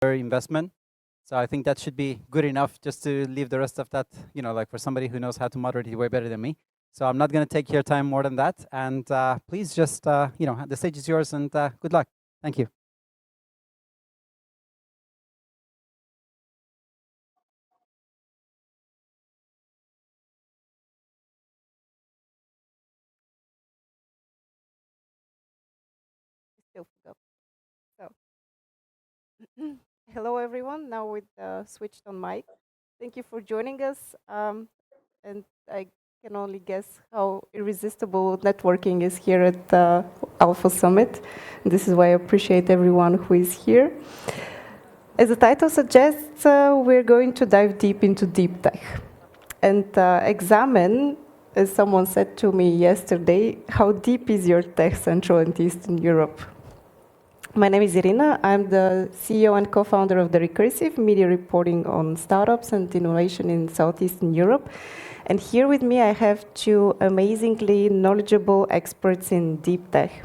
investment. So I think that should be good enough just to leave the rest of that, like for somebody who knows how to moderate it way better than me. So I'm not going to take your time more than that. And please just, the stage is yours and good luck. Thank you. Still go. So, hello everyone. Now with switched on mic. Thank you for joining us. And I can only guess how irresistible networking is here at the Alpha Summit. This is why I appreciate everyone who is here. As the title suggests, we're going to dive deep into deep tech and examine, as someone said to me yesterday, how deep is your tech Central and Eastern Europe? My name is Irina. I'm the CEO and co-founder of The Recursive, media reporting on startups and innovation in Southeastern Europe. And here with me, I have two amazingly knowledgeable experts in deep tech.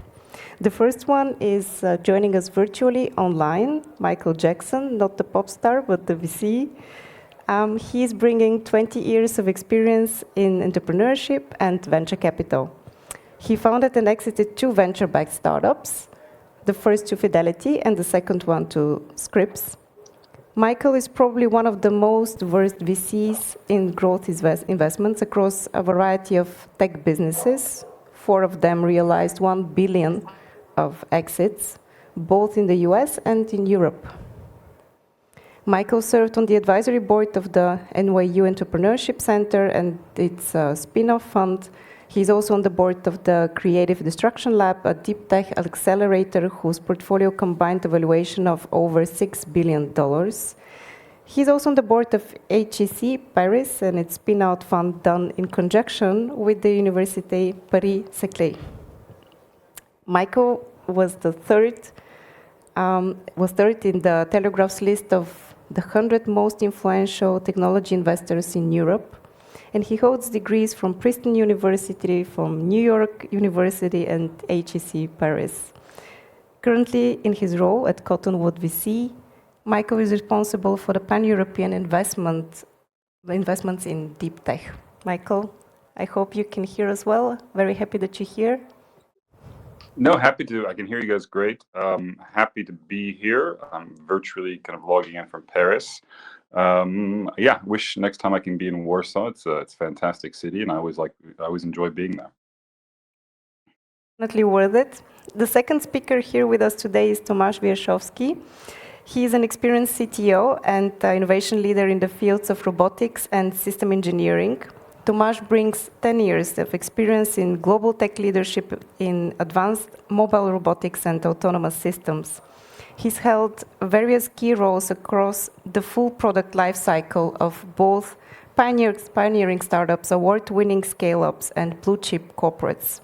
The first one is joining us virtually online, Michael Jackson, not the pop star, but the VC. He's bringing 20 years of experience in entrepreneurship and venture capital. He founded and exited 2 venture-backed startups, the first to Fidelity and the second one to Scripps. Michael is probably one of the most versed VCs in growth investments across a variety of tech businesses. 4 of them realized 1 billion of exits, both in the US and in Europe. Michael served on the advisory board of the NYU Entrepreneurship Center and its spin-off fund. He's also on the board of the Creative Destruction Lab, a deep tech accelerator whose portfolio combined a valuation of over $6 billion. He's also on the board of HEC Paris and its spin-out fund done in conjunction with the Université Paris-Saclay. Michael was third in the Telegraph's list of the 100 most influential technology investors in Europe. And he holds degrees from Princeton University, from New York University, and HEC Paris. Currently, in his role at Cottonwood VC, Michael is responsible for the pan-European investments in deep tech. Michael, I hope you can hear us well. Very happy that you're here. No, happy to. I can hear you guys great. Happy to be here. I'm virtually kind of logging in from Paris. Yeah, wish next time I can be in Warsaw. It's a fantastic city, and I always enjoy being there. Definitely worth it. The second speaker here with us today is Tomasz Wierzchowski. He is an experienced CTO and innovation leader in the fields of robotics and system engineering. Tomasz brings 10 years of experience in global tech leadership in advanced mobile robotics and autonomous systems. He's held various key roles across the full product lifecycle of both pioneering startups, award-winning scale-ups, and blue-chip corporates.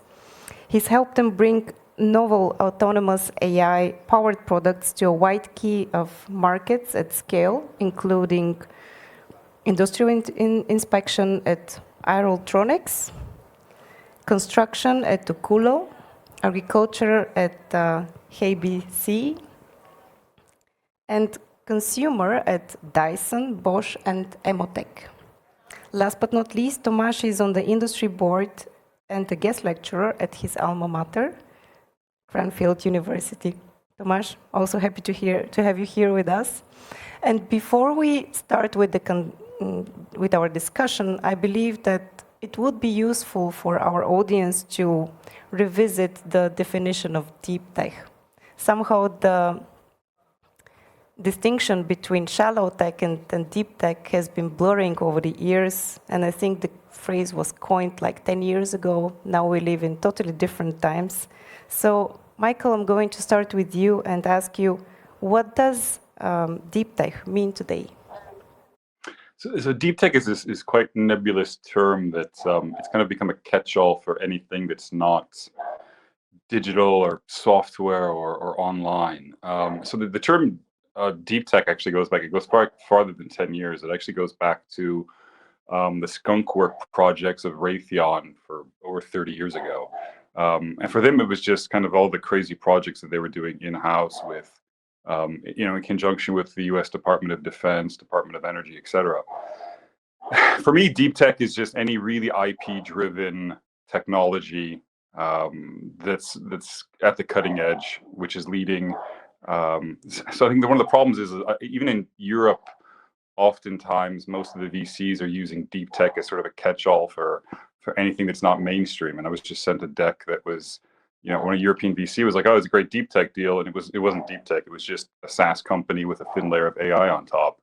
He's helped them bring novel autonomous AI-powered products to a wide key of markets at scale, including industrial inspection at Aerotronics, construction at Tukulo, agriculture at HBC, and consumer at Dyson, Bosch, and Emotech. Last but not least, Tomasz is on the industry board and a guest lecturer at his alma mater, Cranfield University. Tomasz, also happy to have you here with us. And before we start with our discussion, I believe that it would be useful for our audience to revisit the definition of deep tech. Somehow the distinction between shallow tech and deep tech has been blurring over the years, and I think the phrase was coined like 10 years ago. Now we live in totally different times. So, Michael, I'm going to start with you and ask you, what does deep tech mean today? So deep tech is quite nebulous term that it's kind of become a catch-all for anything that's not digital or software or online. So the term deep tech actually goes back. It goes far farther than 10 years. It actually goes back to the skunkwork projects of Raytheon for over 30 years ago. And for them, it was just kind of all the crazy projects that they were doing in-house with in conjunction with the U.S. Department of Defense, Department of Energy, etc. For me, deep tech is just any really IP-driven technology that's at the cutting edge, which is leading. So I think one of the problems is even in Europe, oftentimes most of the VCs are using deep tech as sort of a catch-all for anything that's not mainstream. And I was just sent a deck that was, when a European VC was like, "Oh, it's a great deep tech deal," and it wasn't deep tech. It was just a SaaS company with a thin layer of AI on top.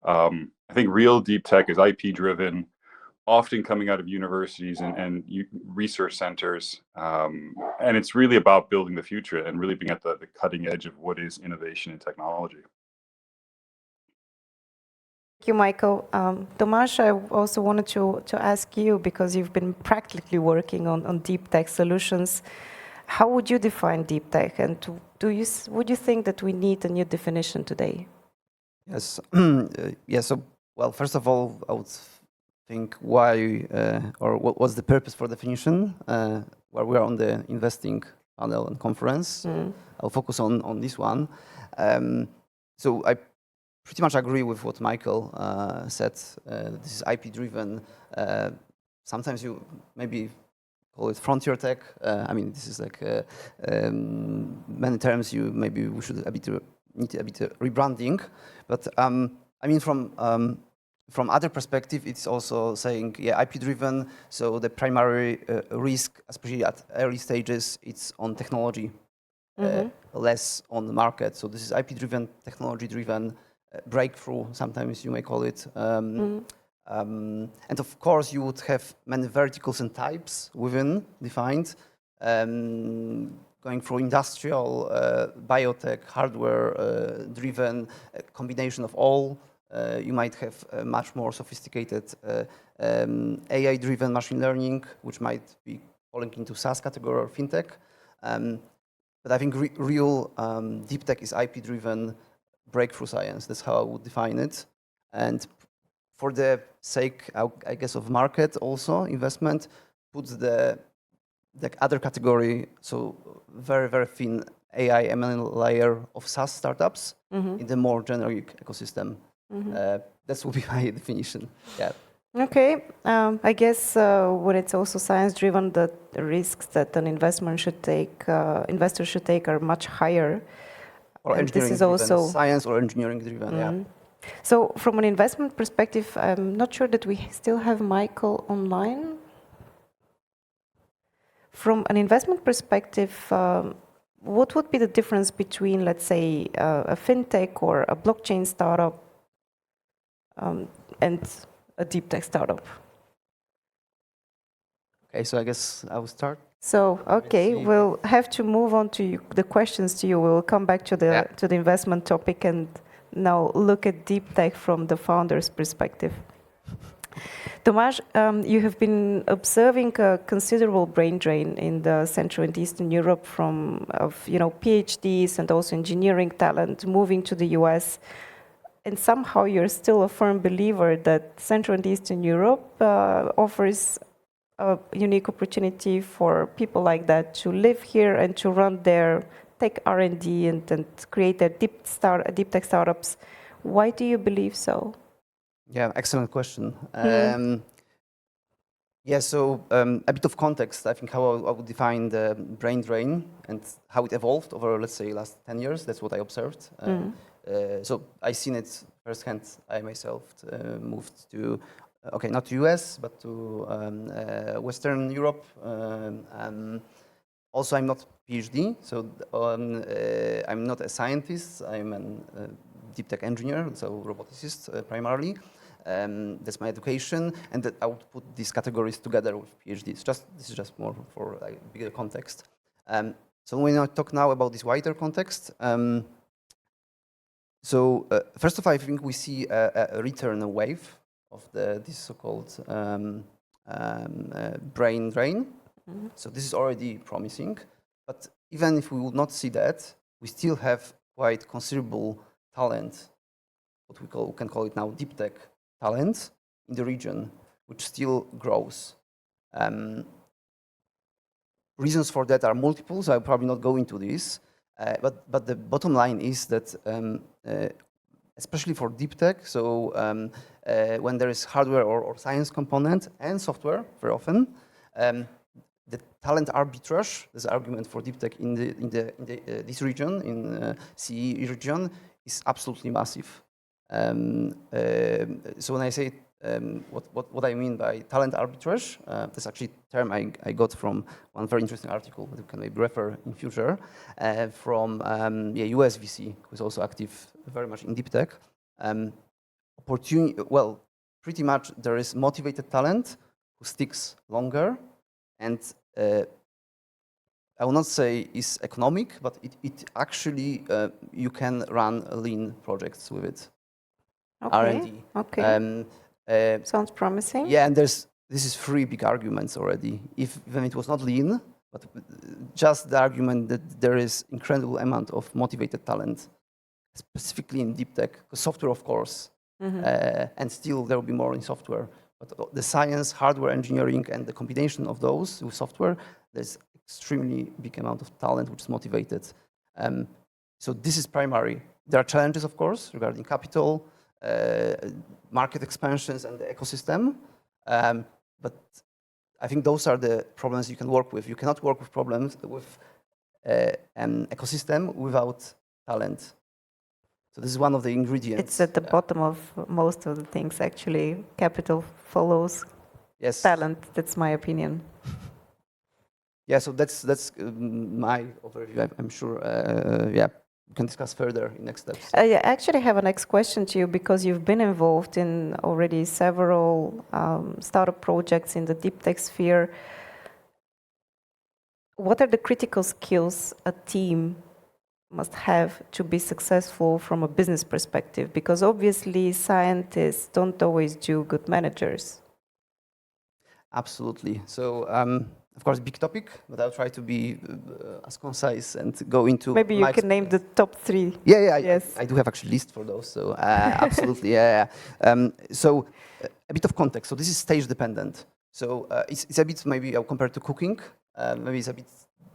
I think real deep tech is IP driven, often coming out of universities and research centers. And it's really about building the future and really being at the cutting edge of what is innovation and technology. Thank you, Michael. Tomasz, I also wanted to ask you, because you've been practically working on deep tech solutions, how would you define deep tech? And would you think that we need a new definition today? Yes. So, well, first of all, I would think why or what was the purpose for definition while we are on the investing panel and conference. I'll focus on this one. So I pretty much agree with what Michael said. This is IP driven. Sometimes you maybe call it frontier tech. I mean, this is like many terms. We should need a bit of rebranding. But I mean, from other perspective, it's also saying, yeah, IP driven. So the primary risk, especially at early stages, it's on technology, less on the market. So this is IP driven, technology driven. Breakthrough, sometimes you may call it. And of course, you would have many verticals and types within defined, going through industrial, biotech, hardware driven, combination of all. You might have a much more sophisticated AI driven machine learning, which might be falling into SaaS category or fintech. But I think real deep tech is IP driven breakthrough science. That's how I would define it. And for the sake, I guess, of market also, investment, puts the other category, so very, very thin AI ML layer of SaaS startups in the more generic ecosystem. That would be my definition. Yeah. Okay. I guess when it's also science-driven, the risks that an investor should take are much higher. Or engineering this is also science or engineering driven. Yeah. So from an investment perspective, I'm not sure that we still have Michael online. From an investment perspective, what would be the difference between, let's say, a fintech or a blockchain startup and a deep tech startup? Okay, so I guess I will start. So, okay, we'll have to move on to the questions to you. We'll come back to the investment topic and now look at deep tech from the founder's perspective. Tomasz, you have been observing a considerable brain drain in the Central and Eastern Europe of PhDs and also engineering talent moving to the US. And somehow you're still a firm believer that Central and Eastern Europe offers a unique opportunity for people like that to live here and to run their tech R&D and create their deep tech startups. Why do you believe so? Yeah, excellent question. So a bit of context, I think, how I would define the brain drain and how it evolved over, let's say, last 10 years. That's what I observed. So I've seen it firsthand. I myself moved to, not to US, but to Western Europe. Also, I'm not PhD, so I'm not a scientist. I'm a deep tech engineer, so roboticist primarily. That's my education, and that I would put these categories together with PhDs. This is just more for bigger context. So when I talk now about this wider context, first of all, I think we see a return, a wave of this so-called brain drain. So this is already promising, but even if we would not see that, we still have quite considerable talent, what we can call it now deep tech talent in the region, which still grows. Reasons for that are multiple, so I'll probably not go into this. But the bottom line is that, especially for DeepTech, so when there is hardware or science component and software, very often, the talent arbitrage, this argument for DeepTech in this region, in CE region, is absolutely massive. So when I say what I mean by talent arbitrage, that's actually a term I got from one very interesting article that we can maybe refer in future, from US VC, who's also active very much in DeepTech. Well, pretty much there is motivated talent who sticks longer, and I will not say is economic, but it actually, you can run lean projects with it. Okay. R&D. Okay. Sounds promising. Yeah, and this is 3 big arguments already. When it was not lean, but just the argument that there is incredible amount of motivated talent, specifically in DeepTech, because software, of course, and still there will be more in software. But the science, hardware engineering, and the combination of those with software, there's extremely big amount of talent which is motivated. So this is primary. There are challenges, of course, regarding capital, market expansions, and the ecosystem. But I think those are the problems you can work with. You cannot work with problems with an ecosystem without talent. So this is one of the ingredients. It's at the bottom of most of the things, actually. Capital follows talent. That's my opinion. Yeah, so that's my overview. I'm sure, we can discuss further in next steps. I actually have a next question to you, because you've been involved in already several startup projects in the DeepTech sphere. What are the critical skills a team must have to be successful from a business perspective? Because obviously scientists don't always do good managers. Absolutely. So, of course, big topic, but I'll try to be as concise and go into. Maybe you can name the top 3. Yeah, yes. I do have actually list for those. So absolutely, yeah. So a bit of context. So this is stage dependent. So it's a bit, maybe I'll compare to cooking. Maybe it's a bit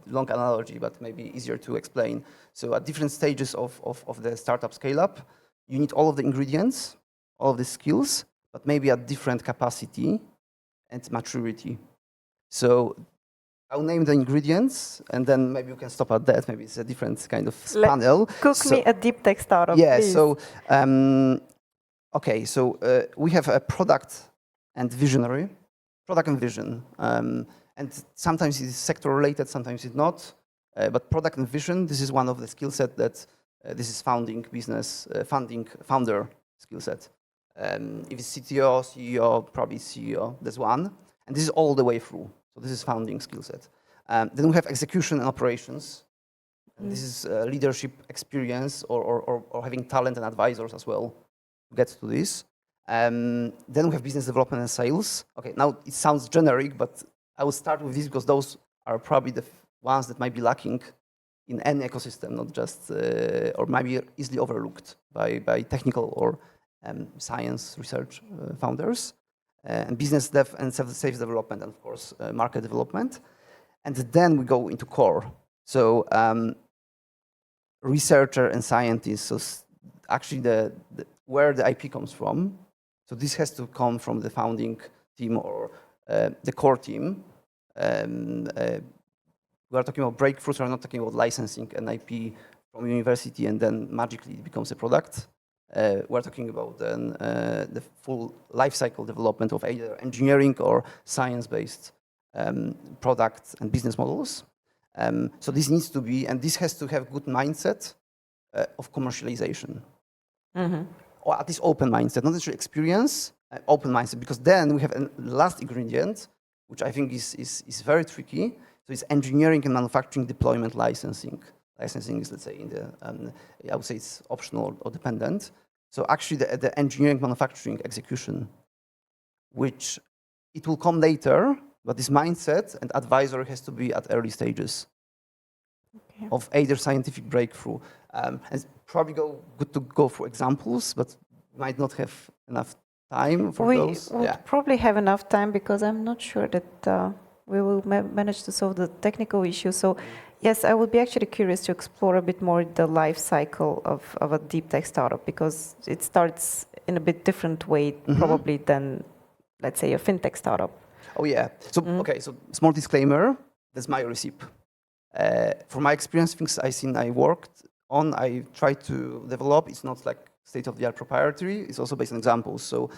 long analogy, but maybe easier to explain. So at different stages of the startup scale up, you need all of the ingredients, all of the skills, but maybe at different capacity and maturity. So I'll name the ingredients, and then maybe you can stop at that. Maybe it's a different kind of panel. Cook me a DeepTech startup, yeah, please. So, okay, so we have a product and visionary, product and vision. And sometimes it is sector related, sometimes it's not. But product and vision, this is one of the skill set that this is founding business, founder skill set. If it's CTO, CEO, probably CEO, that's one. And this is all the way through. So this is founding skill set. Then we have execution and operations. And this is leadership experience or having talent and advisors as well to get to this. Then we have business development and sales. Okay, now it sounds generic, but I will start with this because those are probably the ones that might be lacking in any ecosystem, not just, or might be easily overlooked by technical or science research founders. And business dev and sales development, and of course, market development. And then we go into core. So researcher and scientists, so actually where the IP comes from. So this has to come from the founding team or the core team. We are talking about breakthroughs, we're not talking about licensing an IP from university and then magically it becomes a product. We're talking about then the full life cycle development of either engineering or science-based products and business models. So this needs to be, and this has to have good mindset of commercialization. Or at least open mindset, not necessarily experience, open mindset, because then we have a last ingredient, which I think is very tricky. So it's engineering and manufacturing deployment licensing. Licensing is, let's say, in the, I would say it's optional or dependent. So actually the engineering, manufacturing, execution, which it will come later, but this mindset and advisory has to be at early stages of either scientific breakthrough. And it's probably good to go for examples, but might not have enough time for those. We would probably have enough time because I'm not sure that we will manage to solve the technical issue. So Yes, I would be actually curious to explore a bit more the life cycle of a deep tech startup, because it starts in a bit different way probably than, let's say, a fintech startup. Oh yeah. So okay. So small disclaimer. That's my recipe. From my experience, things I worked on, I tried to develop. It's not like state-of-the-art proprietary. It's also based on examples. So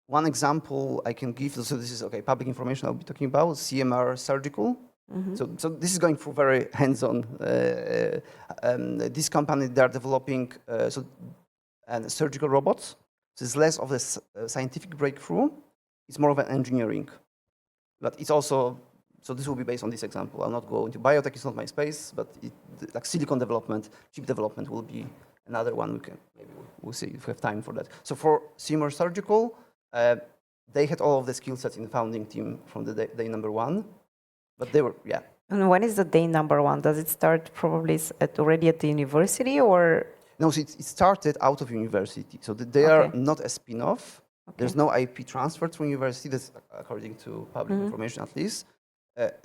one example I can give. So this is okay. Public information I'll be talking about. CMR Surgical. So this is going through very hands-on. This company, they are developing surgical robots. So it's less of a scientific breakthrough. It's more of an engineering. But it's also, so this will be based on this example. I'll not go into biotech, it's not my space, but like silicon development, chip development will be another one. Maybe we'll see if we have time for that. So for CMR Surgical, they had all of the skill sets in the founding team from the day number one, but they were, yeah. And when is the day number one? Does it start probably already at the university, or? No, so it started out of university. So they are not a spin-off. There's no IP transfer from university, that's according to public information at least.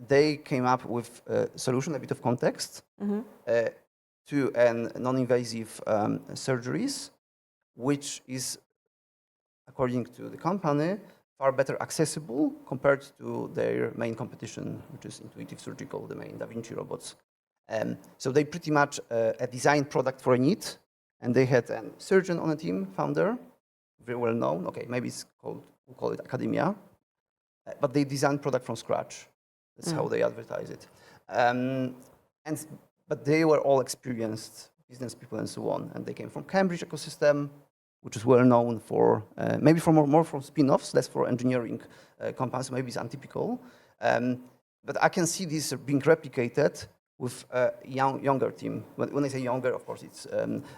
They came up with a solution, a bit of context, to non-invasive surgeries, which is, according to the company, far better accessible compared to their main competition, which is Intuitive Surgical, the main Da Vinci robots. So they pretty much a designed product for a need, and they had a surgeon on a team, founder, very well known. Okay, maybe we'll call it academia, but they designed product from scratch. That's how they advertise it. But they were all experienced business people and so on, and they came from Cambridge ecosystem, which is well known for maybe for more from spin-offs, less for engineering compounds. Maybe it's untypical, but I can see this being replicated with a younger team. When I say younger, of course, it's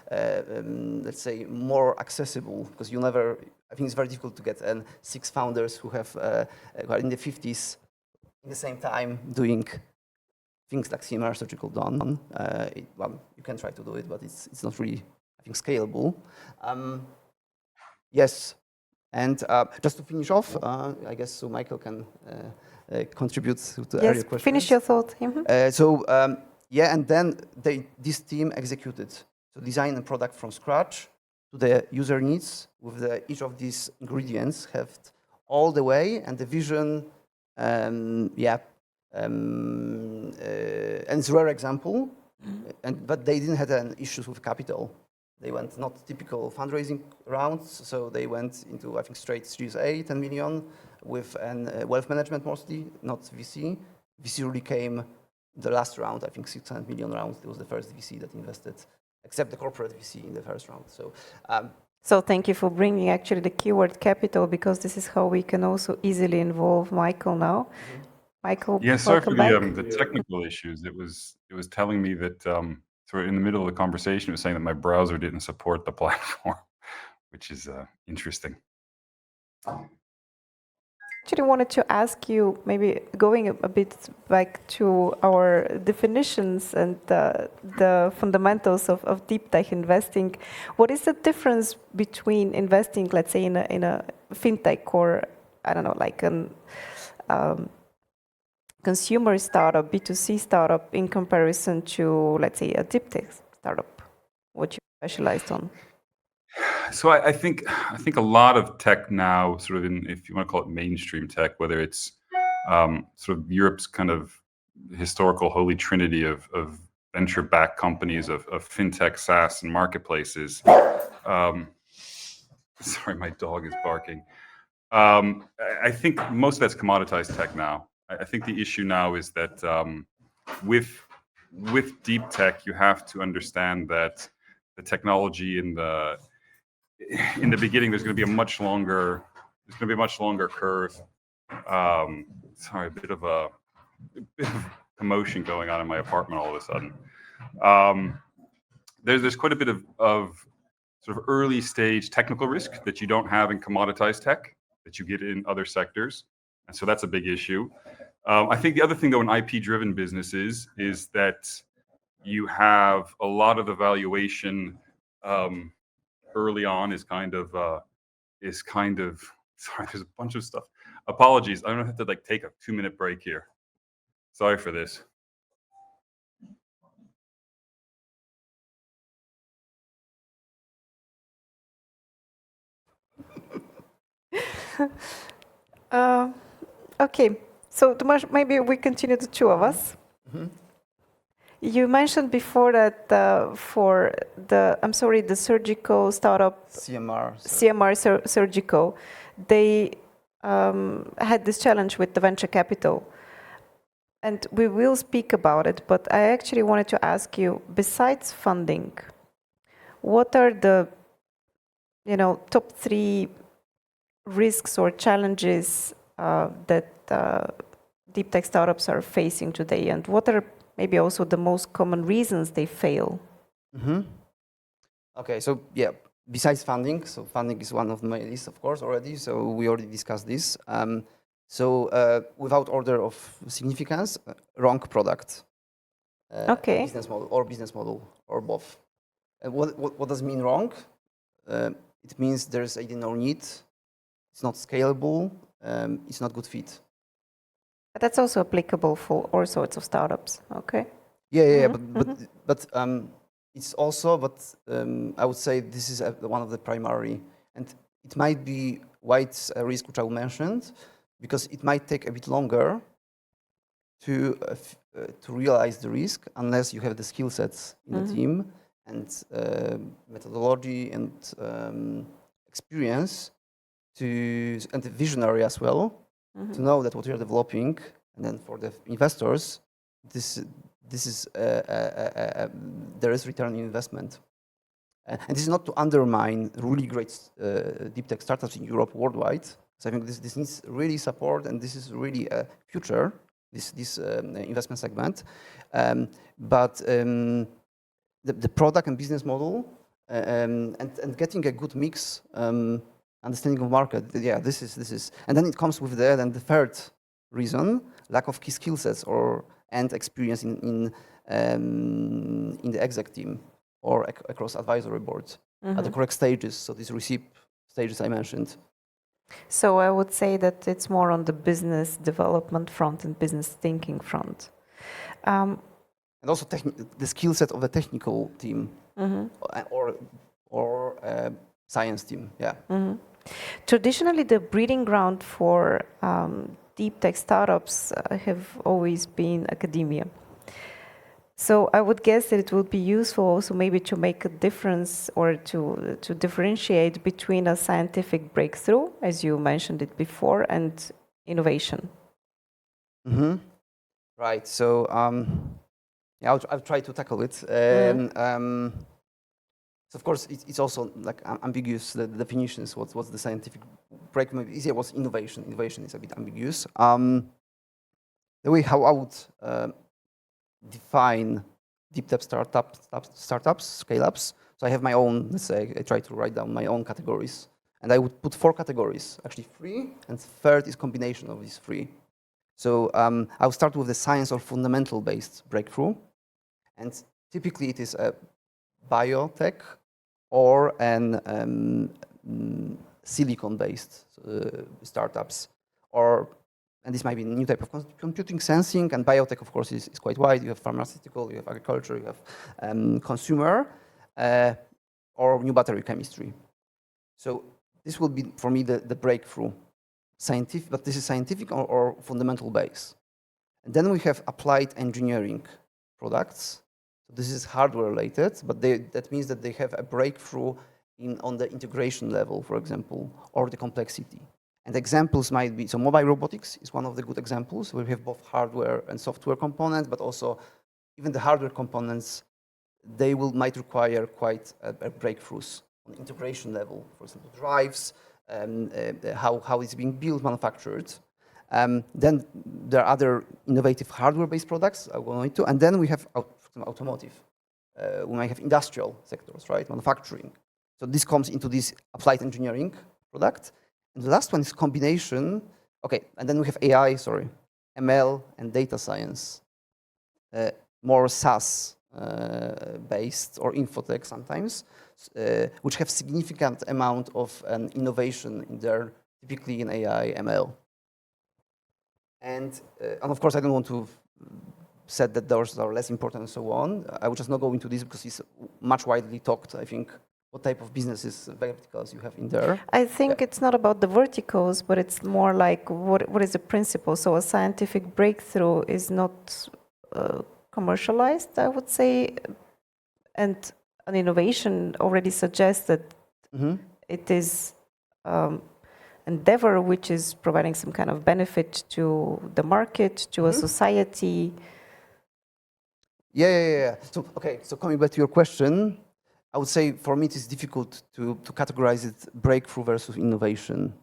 let's say more accessible, because you never. I think it's very difficult to get 6 founders who are in the 50s in the same time doing things like CMR Surgical done. Well, you can try to do it, but it's not really, I think, scalable. Yes, and just to finish off, I guess so Michael can contribute to earlier questions. Finish your thought. Yeah, and then this team executed. So design a product from scratch to the user needs with each of these ingredients have all the way, and the vision, and it's a rare example, but they didn't have any issues with capital. They went not typical fundraising rounds, so they went into, I think, straight Series A, 10 million, with wealth management mostly, not VC. VC really came the last round, I think 600 million rounds. It was the first VC that invested, except the corporate VC in the first round. So thank you for bringing actually the keyword capital, because this is how we can also easily involve Michael now. Michael, yeah, sorry for welcome the technical issues. It was telling me that sort of in the middle of the conversation, it was saying that my browser didn't support the platform, which is interesting. Actually wanted to ask you, maybe going a bit back to our definitions and the fundamentals of deep tech investing. What is the difference between investing, let's say, in a fintech, or I don't know, like an consumer startup, B2C startup, in comparison to, let's say, a deep tech startup? What you specialized on? So I think a lot of tech now, sort of if you want to call it mainstream tech, whether it's sort of Europe's kind of historical holy trinity of venture-backed companies, of fintech, SaaS, and marketplaces. Sorry, my dog is barking. I think most of that's commoditized tech now. I think the issue now is that with deep tech, you have to understand that the technology in the beginning, there's going to be a much longer curve. Sorry, a bit of commotion going on in my apartment all of a sudden. There's quite a bit of sort of early stage technical risk that you don't have in commoditized tech that you get in other sectors, and so that's a big issue. I think the other thing, though, in IP-driven businesses is that you have a lot of the valuation early on is kind of sorry, there's a bunch of stuff. Apologies, I'm gonna have to like take a 2-minute break here. Sorry for this. Okay, so Tomasz, maybe we continue, the two of us. Mhm. You mentioned before that for the surgical startup, CMR. Surgical, they had this challenge with the venture capital. And we will speak about it, but I actually wanted to ask you, besides funding, what are the, top 3 risks or challenges that deep tech startups are facing today, and what are maybe also the most common reasons they fail? Mm-hmm. Okay, so yeah, besides funding, so funding is one of my list, of course, already. So we already discussed this. Without order of significance, wrong product, Okay. business model, or both. What does mean wrong? It means there's either no need, it's not scalable, it's not good fit. But that's also applicable for all sorts of startups, okay? Yeah, but it's also, I would say this is one of the primary, and it might be why it's a risk which I mentioned, because it might take a bit longer to realize the risk unless you have the skill sets in the team and methodology and experience and the visionary as well to know that what you're developing, and then for the investors, this is there is return on investment. And this is not to undermine really great deep tech startups in Europe worldwide. So I think this needs really support, and this is really a future, this investment segment. But the product and business model and getting a good mix, understanding of market, yeah, this is, and then it comes with that. And the third reason, lack of key skill sets and experience in the exec team or across advisory boards at the correct stages. So these receipt stages I mentioned. So I would say that it's more on the business development front and business thinking front. And also the skill set of the technical team or science team, yeah. Traditionally, the breeding ground for deep tech startups have always been academia. So I would guess that it would be useful also maybe to make a difference or to differentiate between a scientific breakthrough, as you mentioned it before, and innovation. Right. So yeah, I'll try to tackle it. So of course, it's also like ambiguous. The definitions. What's the scientific breakthrough? Maybe easier was innovation. Innovation is a bit ambiguous. The way how I would define deep tech startups, scale-ups. So I have my own, let's say, I try to write down my own categories. And I would put 4 categories, actually 3, and third is combination of these 3. So I'll start with the science or fundamental-based breakthrough. And typically it is a biotech or an silicon-based startups, and this might be a new type of computing, sensing, and biotech, of course, is quite wide. You have pharmaceutical, you have agriculture, you have consumer, or new battery chemistry. So this will be, for me, the breakthrough. Scientific, but this is scientific or fundamental base. And then we have applied engineering products. So this is hardware related, but that means that they have a breakthrough on the integration level, for example, or the complexity. And examples might be, so mobile robotics is one of the good examples where we have both hardware and software components, but also even the hardware components, they might require quite a breakthroughs on integration level, for example, drives, how it's being built, manufactured. Then there are other innovative hardware-based products I will go into, and then we have automotive. We might have industrial sectors, right, manufacturing. So this comes into this applied engineering product. And the last one is combination. Okay, and then we have AI, ML and data science, more SaaS based or infotech sometimes, which have significant amount of innovation in there, typically in AI, ML. And of course, I don't want to said that those are less important and so on. I will just not go into this because it's much widely talked, I think, what type of businesses, verticals you have in there. I think it's not about the verticals, but it's more like what is the principle. So a scientific breakthrough is not commercialized, I would say, and an innovation already suggests that it is endeavor which is providing some kind of benefit to the market, to a society. Yeah. So, okay, so coming back to your question, I would say for me it is difficult to categorize it breakthrough versus innovation.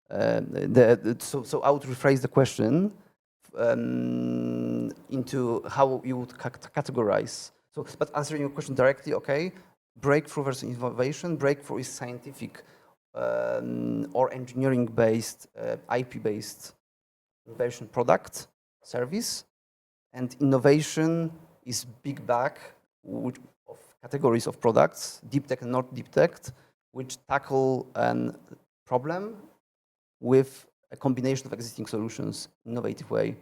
So I would rephrase the question into how you would categorize. So, but answering your question directly, okay, breakthrough versus innovation. Breakthrough is scientific or engineering-based, IP-based innovation product, service, and innovation is big bag of categories of products, deep tech and not deep tech, which tackle a problem with a combination of existing solutions, innovative way,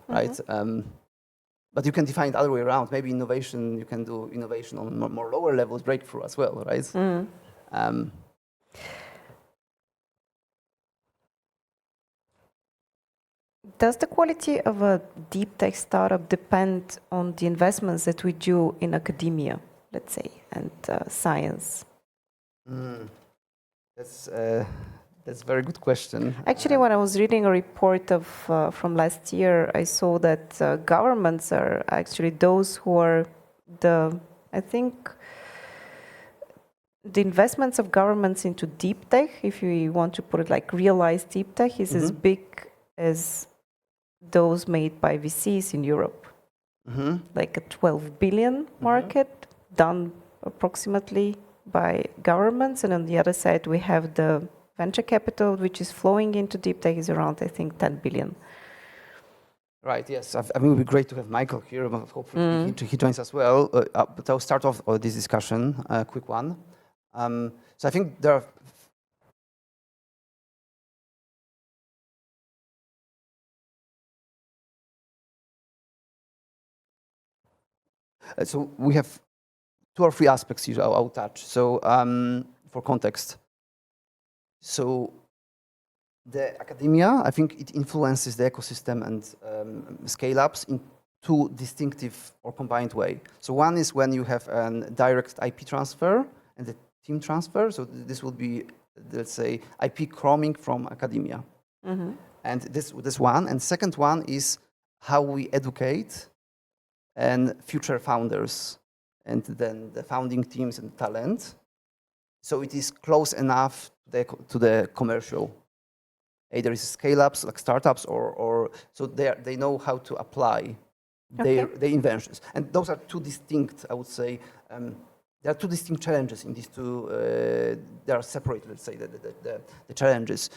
right? But you can define it the other way around. Maybe innovation, you can do innovation on more lower levels, breakthrough as well, right? Does the quality of a deep tech startup depend on the investments that we do in academia, let's say, and science? That's a very good question. Actually, when I was reading a report of from last year, I saw that governments are actually those who are I think, the investments of governments into deep tech, if you want to put it like realized deep tech, is as big as those made by VCs in Europe. Like a 12 billion market done approximately by governments. And on the other side, we have the venture capital, which is flowing into deep tech, is around, I think, 10 billion. Right, yes. I mean, it would be great to have Michael here, but hopefully he joins as well. But I'll start off this discussion, a quick one. So I think there are so we have 2 or 3 aspects here I'll touch. So for context, so the academia, I think it influences the ecosystem and scale-ups in 2 distinctive or combined way. So one is when you have a direct IP transfer and the team transfer. So this will be, let's say, IP coming from academia. And this one. And second one is how we educate and future founders and then the founding teams and talent. So it is close enough to the commercial. Either it's scale-ups like startups or so they know how to apply their inventions. And those are 2 distinct, I would say, there are 2 distinct challenges in these 2, they are separated, let's say, the challenges.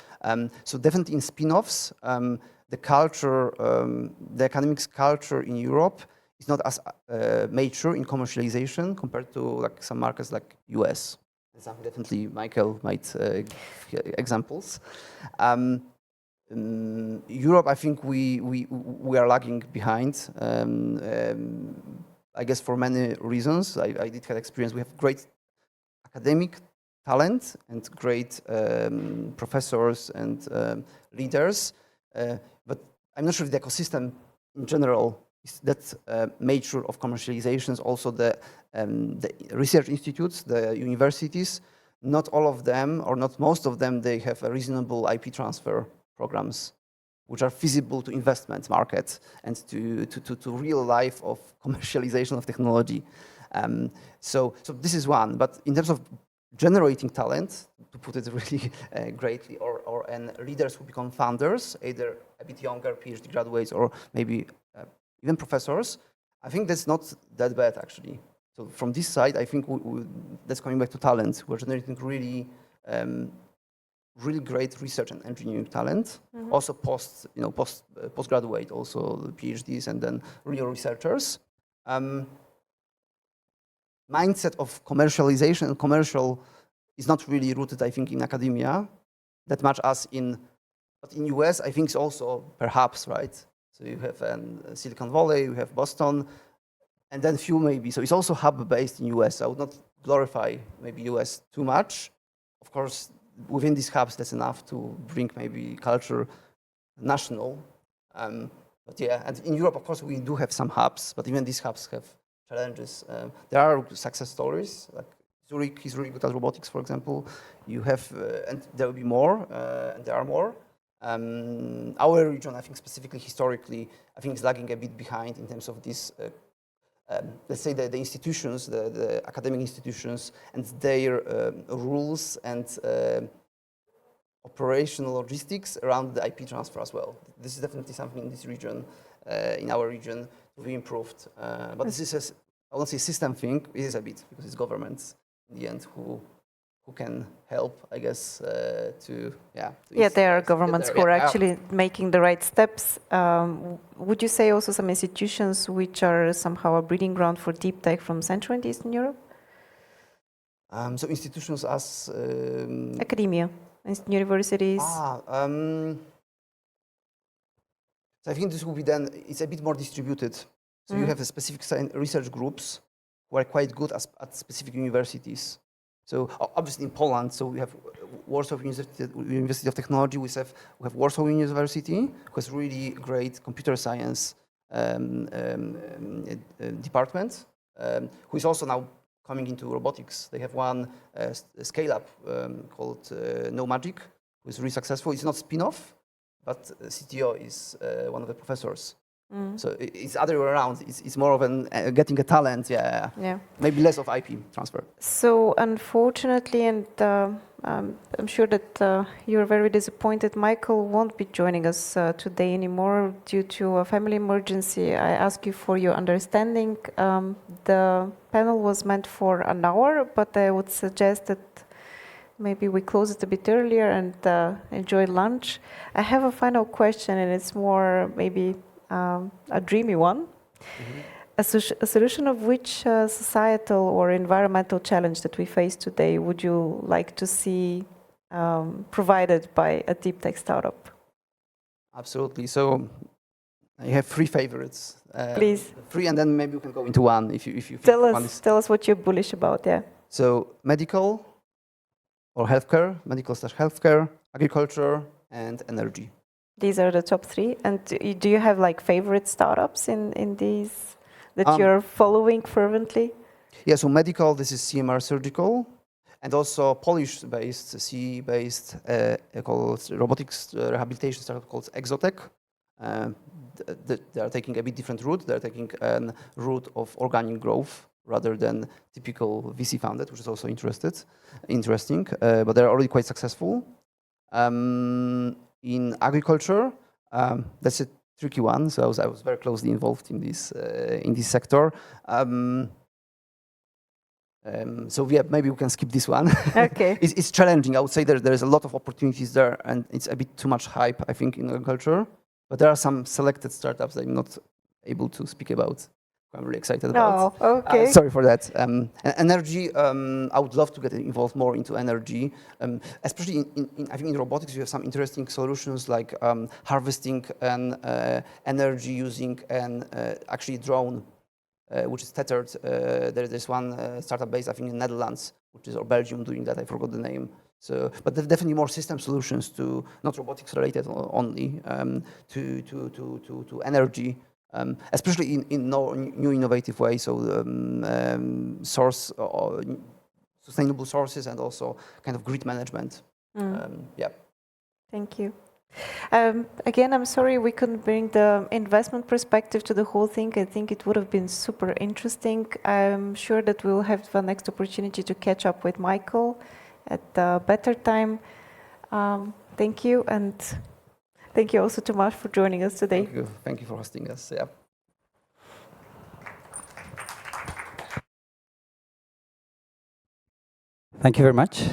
So definitely in spin-offs, the culture, the academics culture in Europe is not as mature in commercialization compared to like some markets like US. Definitely Michael might give examples. Europe, I think we are lagging behind. I guess for many reasons. I did have experience. We have great academic talent and great professors and leaders, but I'm not sure if the ecosystem in general is that mature of commercializations. Also the research institutes, the universities, not all of them or not most of them, they have a reasonable IP transfer programs which are feasible to investment markets and to real life of commercialization of technology. So this is one. But in terms of generating talent, to put it really greatly, and leaders who become founders, either a bit younger PhD graduates or maybe even professors, I think that's not that bad actually. So from this side, I think that's coming back to talent. We're generating really great research and engineering talent. Also postgraduate, also PhDs, and then real researchers. Mindset of commercialization and commercial is not really rooted, I think, in academia that much as but in US, I think it's also perhaps, right? So you have Silicon Valley, you have Boston, and then few maybe. So it's also hub-based in US. I would not glorify maybe US too much. Of course, within these hubs, that's enough to bring maybe culture national. But yeah, and in Europe, of course, we do have some hubs, but even these hubs have challenges. There are success stories, like Zurich is really good at robotics, for example. You have, and there will be more, and there are more. Our region, I think specifically historically, I think is lagging a bit behind in terms of this, let's say the institutions, the academic institutions, and their rules and operational logistics around the IP transfer as well. This is definitely something in this region, in our region, to be improved. But this is, I won't say system thing, it is a bit, because it's governments in the end who can help, I guess, to, yeah. Yeah, there are governments who are actually making the right steps. Would you say also some institutions which are somehow a breeding ground for deep tech from Central and Eastern Europe? So institutions as... Academia, universities. So I think this will be then, it's a bit more distributed. So you have a specific research groups who are quite good at specific universities. So obviously in Poland, so we have Warsaw University of Technology, we have Warsaw University, who has really great computer science department, who is also now coming into robotics. They have one scale-up called No Magic, who is really successful. It's not spin-off, but CTO is one of the professors. So it's other way around. It's more of an getting a talent, yeah. Maybe less of IP transfer. So unfortunately, and I'm sure that you're very disappointed, Michael won't be joining us today anymore due to a family emergency. I ask you for your understanding. The panel was meant for an hour, but I would suggest that maybe we close it a bit earlier and enjoy lunch. I have a final question, and it's more maybe a dreamy one. A solution of which societal or environmental challenge that we face today would you like to see provided by a deep tech startup? Absolutely. So I have three favorites. Please. Three, and then maybe we can go into one if you tell us what you're bullish about. Yeah. So medical or healthcare, medical/healthcare, agriculture, and energy. These are the top three. And do you have like favorite startups in these that you're following fervently? Yeah, so medical, this is CMR Surgical, and also Polish-based, CE-based called robotics rehabilitation startup called Exotech. They are taking a bit different route. They're taking a route of organic growth rather than typical VC founded, which is also interesting, but they're already quite successful. In agriculture, that's a tricky one. So I was very closely involved in this sector. So yeah, maybe we can skip this one. Okay. It's challenging. I would say there is a lot of opportunities there, and it's a bit too much hype, I think, in agriculture. But there are some selected startups that I'm not able to speak about. I'm really excited about. Oh, okay. Sorry for that. Energy, I would love to get involved more into energy, especially I think in robotics you have some interesting solutions like harvesting and energy using an actually drone, which is tethered. There's one startup based, I think, in Netherlands, or Belgium, doing that. I forgot the name. So, but there's definitely more system solutions to not robotics related only to energy. Especially in new innovative ways, so sustainable sources and also kind of grid management. Yeah. Thank you. Again, I'm sorry we couldn't bring the investment perspective to the whole thing. I think it would have been super interesting. I'm sure that we'll have the next opportunity to catch up with Michael at a better time. Thank you, and thank you also, Tomasz, for joining us today. Thank you. Thank you for hosting us. Yeah. Thank you very much.